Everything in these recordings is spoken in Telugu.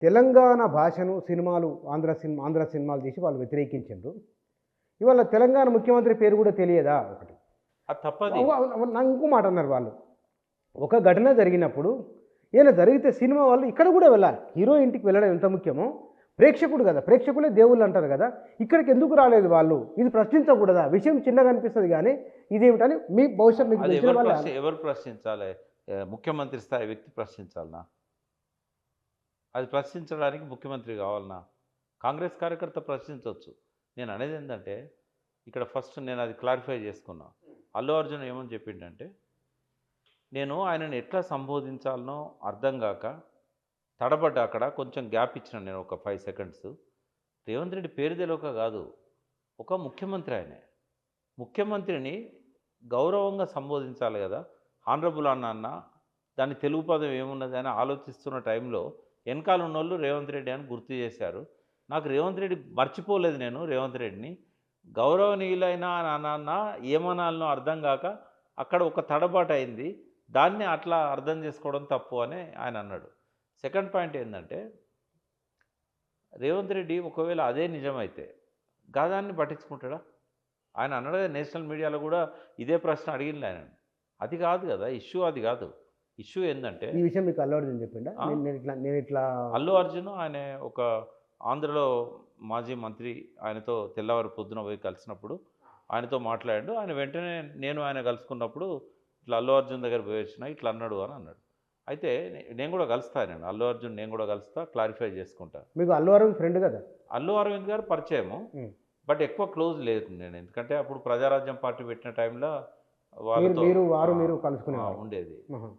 తెలంగాణ భాషను సినిమాలు ఆంధ్ర సినిమాలు తీసి వాళ్ళు వ్యతిరేకించిండ్రు. ఇవాళ తెలంగాణ ముఖ్యమంత్రి పేరు కూడా తెలియదా ఒకటి? అది తప్పది. నాకు ఇంకో మాట అన్నారు వాళ్ళు. ఒక ఘటన జరిగినప్పుడు ఏదైనా జరిగితే సినిమా వాళ్ళు ఇక్కడ కూడా వెళ్ళాలి. హీరో ఇంటికి వెళ్ళడం ఎంత ముఖ్యమో ప్రేక్షకుడు కదా, ప్రేక్షకులే దేవుళ్ళు అంటారు కదా, ఇక్కడికి ఎందుకు రాలేదు వాళ్ళు? ఇది ప్రశ్నించకూడదా? విషయం చిన్నగా అనిపిస్తుంది కానీ ఇదేమిటని మీ బహుశా మీకు అది తెలిసిన వాళ్ళ ఎవరు ప్రశ్నించాలి? ముఖ్యమంత్రి స్థాయి వ్యక్తి ప్రశ్నించాలనా? అది ప్రశ్నించడానికి ముఖ్యమంత్రి కావాలనా? కాంగ్రెస్ కార్యకర్త ప్రశ్నించవచ్చు. నేను అనేది ఏంటంటే ఇక్కడ ఫస్ట్ నేను అది క్లారిఫై చేసుకున్నా. అల్లు అర్జున్ ఏమని చెప్పిండంటే, నేను ఆయనను ఎట్లా సంబోధించాలనో అర్థం కాక తడబడ్డా. అక్కడ కొంచెం గ్యాప్ ఇచ్చిన నేను ఒక 5 సెకండ్స్. రేవంత్ రెడ్డి పేరు తెలియక కాదు, ఒక ముఖ్యమంత్రి ఆయనే. ముఖ్యమంత్రిని గౌరవంగా సంబోధించాలి కదా. హానరబుల్ అన్న దాని తెలుగు పదం ఏమున్నది అని ఆలోచిస్తున్న టైంలో వెనకాల ఉన్నోళ్ళు రేవంత్ రెడ్డి అని గుర్తు చేశారు. నాకు రేవంత్ రెడ్డి మర్చిపోలేదు. నేను రేవంత్ రెడ్డిని గౌరవనీయులైన నాన్న ఏమనాలనో అర్థం కాక అక్కడ ఒక తడబాటు అయింది. దాన్ని అట్లా అర్థం చేసుకోవడం తప్పు అని ఆయన అన్నాడు. సెకండ్ పాయింట్ ఏంటంటే, రేవంత్ రెడ్డి ఒకవేళ అదే నిజమైతే గాదాన్ని పట్టించుకుంటాడా? ఆయన అన్నాడు కదా, నేషనల్ మీడియాలో కూడా ఇదే ప్రశ్న అడిగింది ఆయన. అది కాదు కదా ఇష్యూ, అది కాదు ఇష్యూ. ఏంటంటే ఈ విషయం మీకు అల్లు అర్జున్ చెప్పిండా? నేను ఇట్లా అల్లు అర్జున్ ఆయన ఒక ఆంధ్రలో మాజీ మంత్రి, ఆయనతో తెల్లవారు పొద్దున పోయి కలిసినప్పుడు ఆయనతో మాట్లాడాడు. ఆయన వెంటనే నేను ఆయన కలుసుకున్నప్పుడు ఇట్లా అల్లు అర్జున్ దగ్గర పోయి వచ్చిన ఇట్లా అన్నాడు అని అన్నాడు. అయితే నేను కూడా కలుస్తాను, నేను అల్లు అర్జున్ నేను కూడా కలుస్తా, క్లారిఫై చేసుకుంటా. మీకు అల్లు అరవింద్ ఫ్రెండ్ కదా? అల్లు అరవింద్ గారు పరిచయము, బట్ ఎక్కువ క్లోజ్ లేదు నేను. ఎందుకంటే అప్పుడు ప్రజారాజ్యం పార్టీ పెట్టిన టైంలో వాళ్ళతో మీరు కలుసుకునే ఉండేది.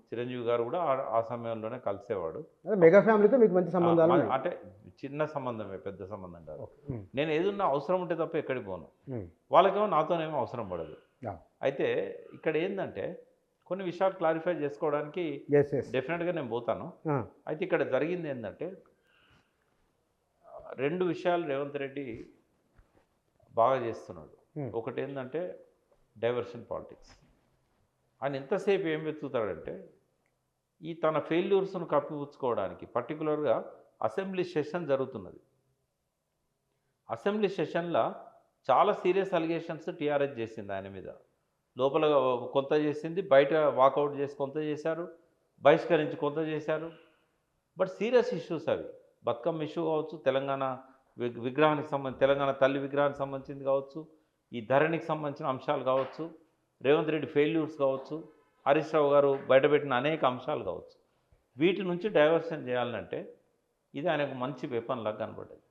చిరంజీవి గారు కూడా ఆ సమయంలోనే కలిసేవాడు. మెగా ఫ్యామిలీతో మీకు మంచి సంబంధాలు? అంటే చిన్న సంబంధమే, పెద్ద సంబంధం కాదు. నేను ఏదన్నా అవసరం ఉంటే తప్ప ఎక్కడికి పోను. వాళ్ళకేమో నాతోనేమో అవసరం పడదు. అయితే ఇక్కడ ఏంటంటే కొన్ని విషయాలు క్లారిఫై చేసుకోవడానికి డెఫినెట్గా నేను పోతాను. అయితే ఇక్కడ జరిగింది ఏంటంటే, 2 విషయాలు రేవంత్ రెడ్డి బాగా చేస్తున్నాడు. ఒకటి ఏంటంటే డైవర్షన్ పాలిటిక్స్. ఆయన ఎంతసేపు ఏం వెతుకుతాడంటే, ఈ తన ఫెయిల్యూర్స్ను కప్పిపుచ్చుకోవడానికి. పర్టికులర్గా అసెంబ్లీ సెషన్ జరుగుతున్నది. అసెంబ్లీ సెషన్లో చాలా సీరియస్ అలిగేషన్స్ టీఆర్ఎస్ చేసింది ఆయన మీద. లోపల కొంత చేసింది, బయట వాకౌట్ చేసి కొంత చేశారు, బహిష్కరించి కొంత చేశారు. బట్ సీరియస్ ఇష్యూస్ అవి. బతుకమ్మ ఇష్యూ కావచ్చు, తెలంగాణ విగ్రహానికి సంబంధించి, తెలంగాణ తల్లి విగ్రహానికి సంబంధించింది కావచ్చు, ఈ ధరణికి సంబంధించిన అంశాలు కావచ్చు, రేవంత్ రెడ్డి ఫెయిల్యూర్స్ కావచ్చు, హరీష్ రావు గారు బయటపెట్టిన అనేక అంశాలు కావచ్చు. వీటి నుంచి డైవర్షన్ చేయాలంటే ఇది ఆయనకు మంచి వెపన్ లాగా కనబడ్డది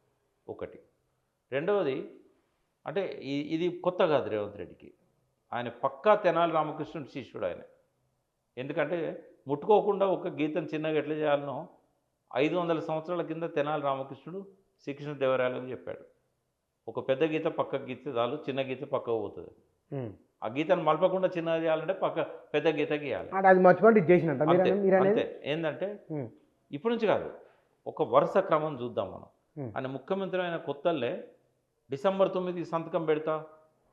ఒకటి. రెండవది అంటే ఇది కొత్త కాదు రేవంత్ రెడ్డికి. ఆయన పక్కా తెనాలి రామకృష్ణుడి శిష్యుడు ఆయన. ఎందుకంటే ముట్టుకోకుండా ఒక గీతను చిన్నగా ఎట్లా చేయాలనో 500 సంవత్సరాల కింద తెనాలి రామకృష్ణుడు శ్రీకృష్ణదేవరాయలకు చెప్పాడు. ఒక పెద్ద గీత పక్క గీత చాలు, చిన్న గీత పక్కకు పోతుంది. ఆ గీతను మలపకుండా చిన్నగా చేయాలంటే పెద్ద గీత గీయాలి. అంతే. ఏంటంటే ఇప్పటి నుంచి కాదు, ఒక వరుస క్రమం చూద్దాం మనం. ఆయన ముఖ్యమంత్రి అయిన కొత్తల్లే డిసెంబర్ 9కి సంతకం పెడతా,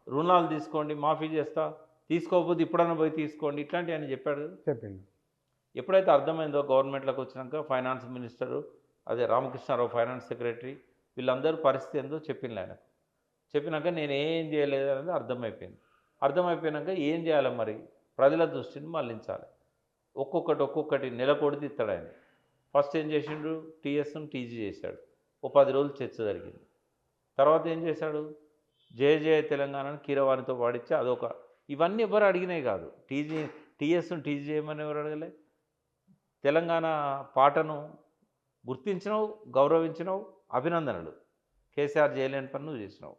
రుణాలు తీసుకోండి, మాఫీ చేస్తా, తీసుకోకపోతే ఇప్పుడన్నా పోయి తీసుకోండి, ఇట్లాంటివి ఆయన చెప్పాడు. చెప్పింది. ఎప్పుడైతే అర్థమైందో గవర్నమెంట్లోకి వచ్చినాక ఫైనాన్స్ మినిస్టరు, అదే రామకృష్ణారావు ఫైనాన్స్ సెక్రటరీ, వీళ్ళందరూ పరిస్థితి ఏందో చెప్పింది ఆయనకు. చెప్పినాక నేను ఏం చేయలేదు అనేది అర్థమైపోయినాక ఏం చేయాలి మరి? ప్రజల దృష్టిని మళ్లించాలి. ఒక్కొక్కటి నెలకొడితే ఇస్తాడు ఆయన. ఫస్ట్ ఏం చేసిండు? టీఎస్ను టీజీ చేశాడు. ఓ 10 రోజులు చర్చ జరిగింది. తర్వాత ఏం చేశాడు? జయ జయ తెలంగాణను కీరవాణితో పాడించి అదొక. ఇవన్నీ ఎవరు అడిగినాయి కాదు. టీఎస్ను టీజీ చేయమని ఎవరు అడగలే. తెలంగాణ పాటను గుర్తించినావు, గౌరవించినావు, అభినందనలు. కేసీఆర్ చేయలేని పని నువ్వు చేసినావు.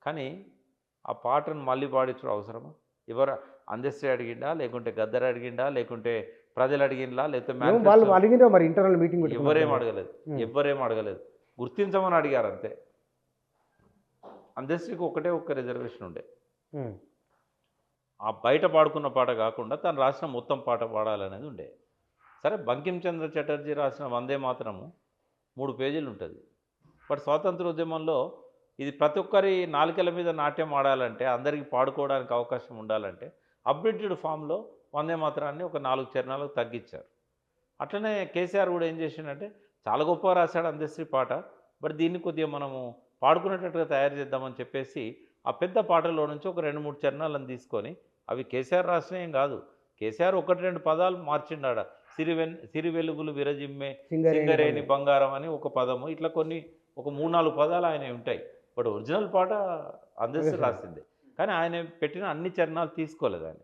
కానీ ఆ పాటను మళ్ళీ పాడించడం అవసరమా? ఎవరు అందశ్రీ అడిగిండా, లేకుంటే గద్దర్ అడిగిండా, లేకుంటే ప్రజలు అడిగిందా, లేకపోతే మరి ఇంటర్నల్ మీటింగ్ ఎవ్వరేం అడగలేదు. గుర్తించమని అడిగారు అంతే. అందశ్రీకి ఒక్క రిజర్వేషన్ ఉండే. ఆ బయట పాడుకున్న పాట కాకుండా తను రాసిన మొత్తం పాట పాడాలనేది ఉండే. సరే, బంకించంద్ర చటర్జీ రాసిన వందే మాతరము 3 పేజీలు ఉంటుంది. బట్ స్వాతంత్రోద్యమంలో ఇది ప్రతి ఒక్కరి నాలుకల మీద నాట్యం ఆడాలంటే, అందరికీ పాడుకోవడానికి అవకాశం ఉండాలంటే అప్డేటెడ్ ఫామ్లో వందే మాతరాన్ని ఒక 4 చరణాలకు తగ్గించారు. అట్లనే కేసీఆర్ కూడా ఏం చేసిండంటే చాలా గొప్పగా రాశాడు అందశ్రీ పాట. బట్ దీన్ని కొద్దిగా మనము పాడుకునేటట్టుగా తయారు చేద్దామని చెప్పేసి ఆ పెద్ద పాటలో నుంచి ఒక 2, 3 చరణాలను తీసుకొని, అవి కేసీఆర్ రాసినయేం కాదు. కేసీఆర్ 1, 2 పదాలు మార్చిండాడ. సిరి వెలుగులు విరజిమ్మే సింగరేణి బంగారం అని ఒక పదము, ఇట్లా కొన్ని ఒక 3, 4 పదాలు ఆయన ఉంటాయి. బట్ ఒరిజినల్ పాట అందశ్రీ రాసిందే. కానీ ఆయన పెట్టిన అన్ని చరణాలు తీసుకోలేదు ఆయన.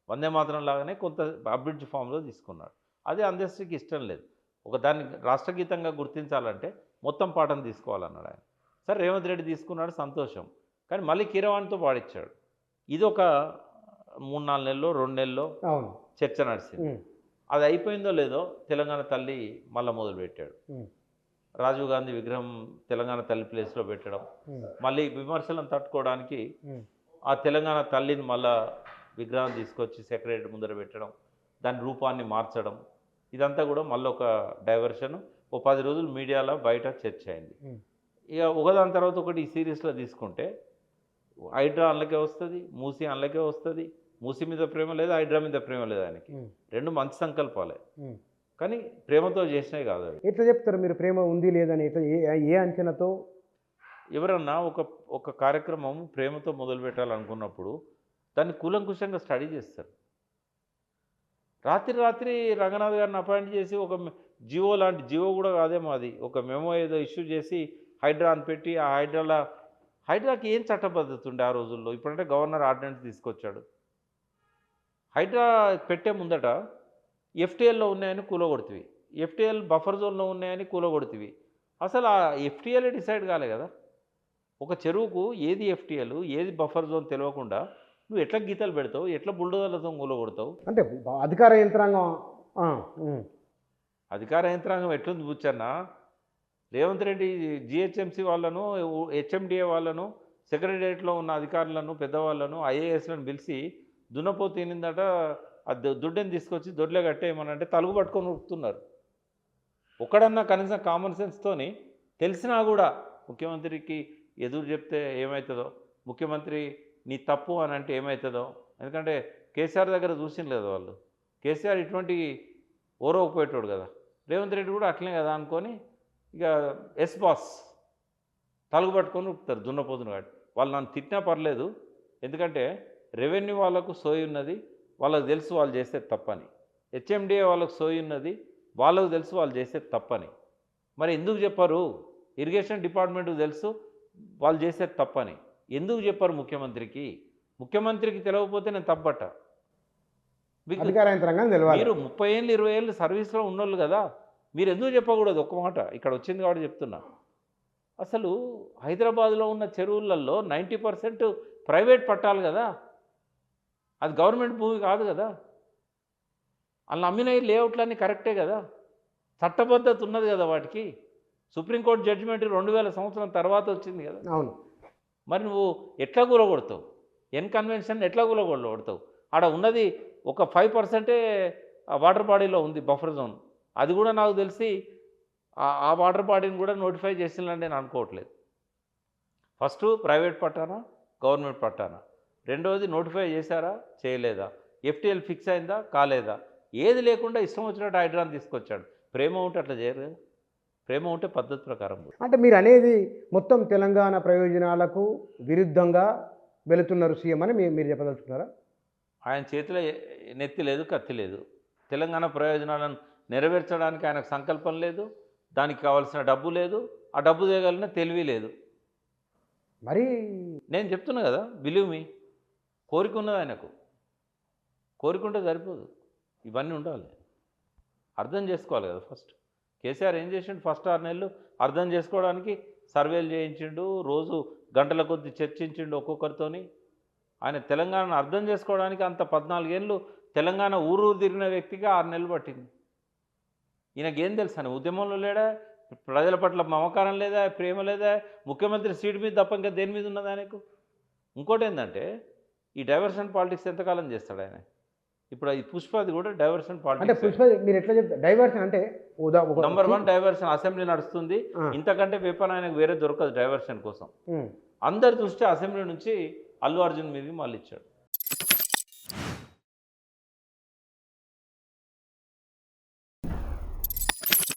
వందే మాతరం లాగానే కొంత అబ్రిడ్జ్ ఫామ్లో తీసుకున్నాడు. అది అందశ్రీకి ఇష్టం లేదు. దాన్ని రాష్ట్రగీతంగా గుర్తించాలంటే మొత్తం పాటను తీసుకోవాలన్నాడు ఆయన. సరే రేవంత్ రెడ్డి తీసుకున్నాడు, సంతోషం. కానీ మళ్ళీ కీరవాణితో పాడించాడు. ఇది ఒక 3, 4 నెలల్లో 2 నెలల్లో చర్చ నడిచింది. అది అయిపోయిందో లేదో తెలంగాణ తల్లి మళ్ళీ మొదలుపెట్టాడు. రాజీవ్ గాంధీ విగ్రహం తెలంగాణ తల్లి ప్లేస్లో పెట్టడం, మళ్ళీ విమర్శలను తట్టుకోవడానికి ఆ తెలంగాణ తల్లిని మళ్ళా విగ్రహం తీసుకొచ్చి సెక్రటరీ ముందర పెట్టడం, దాని రూపాన్ని మార్చడం, ఇదంతా కూడా మళ్ళీ ఒక డైవర్షన్. 10 రోజులు మీడియాలో బయట చర్చ అయింది. ఇక ఒకదాని తర్వాత ఒకటి ఈ సిరీస్లో తీసుకుంటే హైడ్రా అందులోకే వస్తుంది, మూసీ అందులోకే వస్తుంది. మూసీ మీద ప్రేమ లేదు, హైడ్రా మీద ప్రేమ లేదు ఆయనకి. 2 మంచి సంకల్పాలే, కానీ ప్రేమతో చేసినవి కాదు అవి. ఎట్లా చెప్తారు మీరు ప్రేమ ఉంది లేదని? ఎట్లా ఏ అంచనాతో? ఎవరన్నా ఒక కార్యక్రమం ప్రేమతో మొదలు పెట్టాలనుకున్నప్పుడు దాన్ని కూలంకుషంగా స్టడీ చేస్తారు. రాత్రి రంగనాథ్ గారిని అపాయింట్ చేసి ఒక జియో లాంటి, జియో కూడా కాదేమో అది, ఒక మెమో ఏదో ఇష్యూ చేసి హైడ్రా అని పెట్టి, ఆ హైడ్రాకి ఏం చట్టబద్ధత ఉండే ఆ రోజుల్లో? ఇప్పుడంటే గవర్నర్ ఆర్డినెన్స్ తీసుకొచ్చాడు. హైడ్రా పెట్టే ముందట ఎఫ్టీఎల్లో ఉన్నాయని కూలగొడుతుంది, ఎఫ్టీఎల్ బఫర్ జోన్లో ఉన్నాయని కూలగొడుతుంది. అసలు ఆ ఎఫ్టీఎల్ డిసైడ్ కాలే కదా. ఒక చెరువుకు ఏది ఎఫ్టీఎల్ ఏది బఫర్ జోన్ తెలియకుండా నువ్వు ఎట్లా గీతలు పెడతావు, ఎట్లా బుల్డోజర్లతో కూలగొడతావు? అంటే అధికార యంత్రాంగం ఎట్లుంది బుచ్చన్న? రేవంత్ రెడ్డి జిహెచ్ఎంసీ వాళ్ళను, హెచ్ఎండిఏ వాళ్ళను, సెక్రటరియట్లో ఉన్న అధికారులను, పెద్దవాళ్ళను, ఐఏఎస్లను పిలిచి దున్నపోతు తినిందట, ఆ దుడ్డని తీసుకొచ్చి దొడ్లే కట్టేయమనంటే తలుగు పట్టుకొని ఉరుకుతున్నారు. ఒక్కడన్నా కనీసం కామన్ సెన్స్తోని తెలిసినా కూడా ముఖ్యమంత్రికి ఎదురు చెప్తే ఏమవుతుందో, ముఖ్యమంత్రి నీ తప్పు అని అంటే ఏమవుతుందో. ఎందుకంటే కేసీఆర్ దగ్గర చూసిన లేదు వాళ్ళు. కేసీఆర్ ఇటువంటి ఓరవపోయేటోడు కదా, రేవంత్ రెడ్డి కూడా అట్లనే కదా అనుకొని ఇక ఎస్ బాస్ తలుగు పట్టుకొని ఉప్పుతారు దున్నపోతును కాబట్టి. వాళ్ళు నన్ను తిట్టినా పర్లేదు, ఎందుకంటే రెవెన్యూ వాళ్ళకు సోయి ఉన్నది, వాళ్ళకు తెలుసు వాళ్ళు చేసేది తప్పని. హెచ్ఎండిఏ వాళ్ళకు సోయి ఉన్నది, వాళ్ళకు తెలుసు వాళ్ళు చేసేది తప్పని. మరి ఎందుకు చెప్పారు? ఇరిగేషన్ డిపార్ట్మెంట్కి తెలుసు వాళ్ళు చేసేది తప్పని. ఎందుకు చెప్పారు ముఖ్యమంత్రికి? ముఖ్యమంత్రికి తెలియకపోతే నేను తప్పట. మీరు 30 ఏళ్ళు 20 ఏళ్ళు సర్వీస్లో ఉన్నోళ్ళు కదా, మీరు ఎందుకు చెప్పకూడదు? ఒక్క మాట ఇక్కడ వచ్చింది కాబట్టి చెప్తున్నా. అసలు హైదరాబాద్లో ఉన్న చెరువులలో 90% ప్రైవేట్ పట్టాలు కదా, అది గవర్నమెంట్ భూమి కాదు కదా. అలా అమ్మిన లేఅవుట్లన్నీ కరెక్టే కదా, చట్టబద్ధత ఉన్నది కదా వాటికి. సుప్రీంకోర్టు జడ్జిమెంట్ 2000 సంవత్సరం తర్వాత వచ్చింది కదా. అవును. మరి నువ్వు ఎట్లా కూలగొడతావు? కన్వెన్షన్ ఎట్లా కూలగొడతావు? ఆడ ఉన్నది ఒక 5% వాటర్ బాడీలో ఉంది బఫర్ జోన్. అది కూడా నాకు తెలిసి ఆ వాటర్ బాడీని కూడా నోటిఫై చేసిందని నేను అనుకోవట్లేదు. ఫస్ట్ ప్రైవేట్ పట్టానా గవర్నమెంట్ పట్టానా? రెండవది నోటిఫై చేశారా చేయలేదా? ఎఫ్టీఎల్ ఫిక్స్ అయిందా కాలేదా? ఏది లేకుండా ఇష్టం వచ్చినట్టు హైడ్రాన్ తీసుకొచ్చాడు. ప్రేమ ఉంటే అట్లా చేయరు కదా. ప్రేమ ఉంటే పద్ధతి ప్రకారం. అంటే మీరు అనేది మొత్తం తెలంగాణ ప్రయోజనాలకు విరుద్ధంగా వెళుతున్నారు సీఎం అని మీరు చెప్పదలుచుకున్నారా? ఆయన చేతిలో నెత్తి లేదు, కత్తి లేదు. తెలంగాణ ప్రయోజనాలను నెరవేర్చడానికి ఆయనకు సంకల్పం లేదు, దానికి కావాల్సిన డబ్బు లేదు, ఆ డబ్బు తేగలిగిన తెలివి లేదు. మరి నేను చెప్తున్నా కదా, బిలీవ్ మీ, కోరిక ఉన్నది ఆయనకు. కోరికుంటే సరిపోదు, ఇవన్నీ ఉండాలి, అర్థం చేసుకోవాలి కదా. ఫస్ట్ కేసీఆర్ ఏం చేసిండు? ఫస్ట్ 6 నెలలు అర్థం చేసుకోవడానికి సర్వేలు చేయించిండు, రోజు గంటల కొద్ది చర్చించిండు ఒక్కొక్కరితోని. ఆయన తెలంగాణను అర్థం చేసుకోవడానికి అంత 14 ఏళ్ళు తెలంగాణ ఊరు తిరిగిన వ్యక్తిగా 6 నెలలు పట్టింది. ఈయనకేం తెలుసు అని? ఉద్యమంలో లేడా? ప్రజల పట్ల మమకారం లేదా? ప్రేమ లేదా? ముఖ్యమంత్రి సీట్ మీద తప్ప ఇంకా దేని మీద ఉన్నది ఆయనకు? ఇంకోటి ఏంటంటే ఈ డైవర్షన్ పాలిటిక్స్ ఎంతకాలం చేస్తాడు ఆయన? ఇప్పుడు ఈ పుష్పది కూడా డైవర్షన్ పాలిటిక్స్. పుష్ప మీరు ఎట్లా చెప్తారు? డైవర్షన్ అంటే నంబర్ 1 డైవర్షన్. అసెంబ్లీ నడుస్తుంది, ఇంతకంటే వెపన్ ఆయనకు వేరే దొరకదు డైవర్షన్ కోసం. అందరి దృష్టి అసెంబ్లీ నుంచి అల్లు అర్జున్ మీదకి మళ్ళీ ఇచ్చాడు.